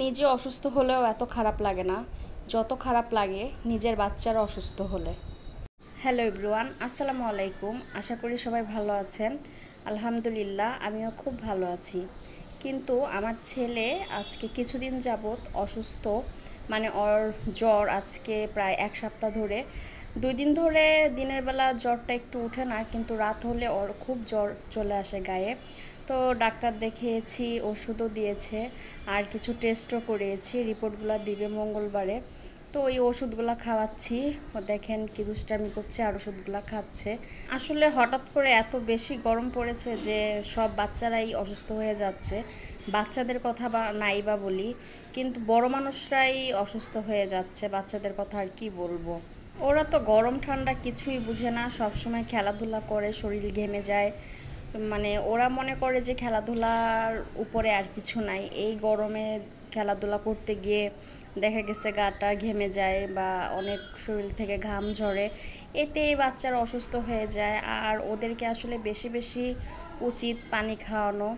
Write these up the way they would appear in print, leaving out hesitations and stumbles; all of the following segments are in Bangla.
নিজে অসুস্থ হলেও এত খারাপ লাগে না যত খারাপ লাগে নিজের বাচ্চারা অসুস্থ হলে। হ্যালো এভরিওয়ান, আসসালামু আলাইকুম। আশা করি সবাই ভালো আছেন। আলহামদুলিল্লাহ, আমিও খুব ভালো আছি। কিন্তু আমার ছেলে আজকে কিছুদিন যাবৎ অসুস্থ, মানে ওর জ্বর আজকে প্রায় এক সপ্তাহ ধরে। 2 দিন ধরে দিনের বেলা জ্বরটা একটু উঠে না, কিন্তু রাত হলে ওর খুব জ্বর চলে আসে গায়ে। তো ডাক্তার দেখিয়েছি, ওষুধও দিয়েছে, আর কিছু টেস্টও করিয়েছি, রিপোর্টগুলো দিবে মঙ্গলবারে। তো ওই ওষুধগুলো খাওয়াচ্ছি। ও দেখেন কি দুষ্টামি করছে, আর ওষুধগুলো খাচ্ছে। আসলে হঠাৎ করে এত বেশি গরম পড়েছে যে সব বাচ্চারাই অসুস্থ হয়ে যাচ্ছে। বাচ্চাদের কথা বা নাই বা বলি, কিন্তু বড় মানুষরাই অসুস্থ হয়ে যাচ্ছে। বাচ্চাদের কথা আর কি বলবো। ওরা তো গরম ঠান্ডা কিছুই বুঝে না, সবসময় খেলাধুলা করে, শরীর ঘেমে যায়। মানে ওরা মনে করে যে খেলাধুলার উপরে আর কিছু নাই। এই গরমে খেলাধুলা করতে গিয়ে দেখা গেছে গাটা ঘেমে যায় বা অনেক শরীর থেকে ঘাম ঝরে, এতে বাচ্চারা অসুস্থ হয়ে যায়। আর ওদেরকে আসলে বেশি বেশি উচিত পানি খাওয়ানো।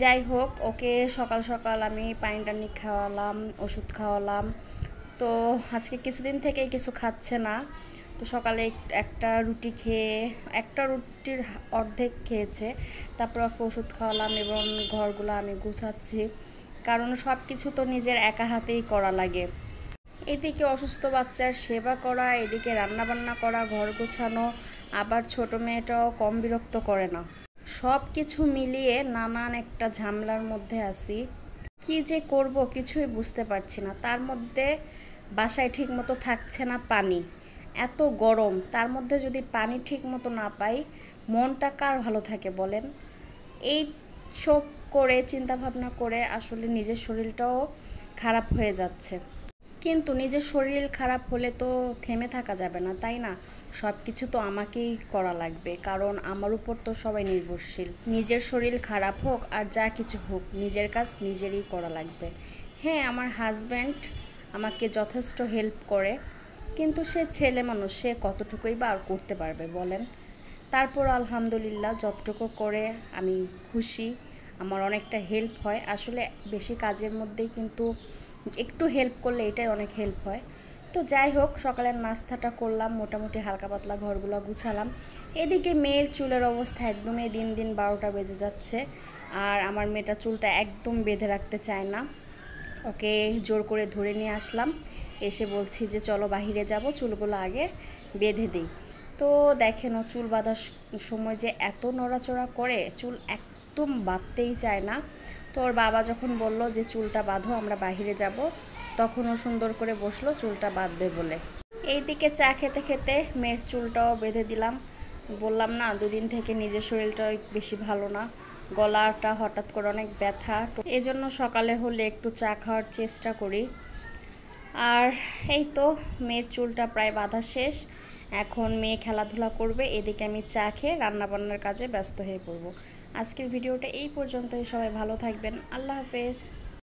যাই হোক, ওকে সকাল সকাল আমি পানি টানি খাওয়ালাম, ওষুধ খাওয়ালাম। তো আজকে কিছুদিন থেকেই কিছু খাচ্ছে না। তো সকালে একটা রুটি খেয়ে, একটা রুটির অর্ধেক খেয়েছে। তারপর ওকে ওষুধ খাওয়ালাম এবং ঘরগুলো আমি গুছাচ্ছি, কারণ সব কিছু তো নিজের একা হাতেই করা লাগে। এদিকে অসুস্থ বাচ্চার সেবা করা, এদিকে রান্নাবান্না করা, ঘর গোছানো, আবার ছোট মেয়েটাও কম বিরক্ত করে না। সব কিছু মিলিয়ে নানান একটা ঝামেলার মধ্যে আছি। কি যে করব কিছুই বুঝতে পারছি না। তার মধ্যে বাসায় ঠিক মতো থাকছে না পানি, এত গরম, তার মধ্যে যদি পানি ঠিক মতো না পাই, মনটা কার ভালো থাকে বলেন। এই সব করে চিন্তা ভাবনা করে আসলে নিজের শরীরটাও খারাপ হয়ে যাচ্ছে। কিন্তু নিজের শরীর খারাপ হলে তো থেমে থাকা যাবে না, তাই না? সব কিছু তো আমাকেই করা লাগবে, কারণ আমার উপর তো সবাই নির্ভরশীল। নিজের শরীর খারাপ হোক আর যা কিছু হোক, নিজের কাজ নিজেরই করা লাগবে। হ্যাঁ, আমার হাজব্যান্ড আমাকে যথেষ্ট হেল্প করে, কিন্তু সে ছেলে মানুষ, সে কতটুকুই বা আর করতে পারবে বলেন। তারপর আলহামদুলিল্লাহ যতটুকু করে আমি খুশি। আমার অনেকটা হেল্প হয় আসলে, বেশি কাজের মধ্যেই কিন্তু একটু হেল্প করলে এটাই অনেক হেল্প হয়। তো যাই হোক, সকালের নাস্তাটা করলাম, মোটামুটি হালকা পাতলা ঘরগুলো গুছালাম। এদিকে মেয়ের চুলের অবস্থা একদমই দিন দিন 12টা বেজে যাচ্ছে। আর আমার মেয়েটা চুলটা একদম বেঁধে রাখতে চায় না। ওকে জোর করে ধরে নিয়ে আসলাম, এসে বলছি যে চলো বাহিরে যাব, চুলগুলো আগে বেঁধে দিই। তো দেখেন, ও চুল বাঁধার সময় যে এত নড়াচড়া করে, চুল একদম বাঁধতেই চায় না। তো ওর বাবা যখন বলল যে চুলটা বাঁধো, আমরা বাহিরে যাব, তখন ও সুন্দর করে বসলো চুলটা বাঁধবে বলে। এইদিকে চা খেতে খেতে মেয়ের চুলটাও বেঁধে দিলাম। বললাম না, 2 দিন থেকে নিজের শরীরটাও বেশি ভালো না, গলাটা হঠাৎ করে অনেক ব্যথা, তো এই জন্য সকালে হলে একটু চা খাওয়ার চেষ্টা করি। আর এই তো, মেয়ের চুলটা প্রায় বাঁধা শেষ। এখন মেয়ে খেলাধুলা করবে, এদিকে আমি চা খেয়ে রান্নাবান্নার কাজে ব্যস্ত হয়ে পড়ব। আজকের ভিডিওটা এই পর্যন্তই। সবাই ভালো থাকবেন। আল্লাহ হাফেজ।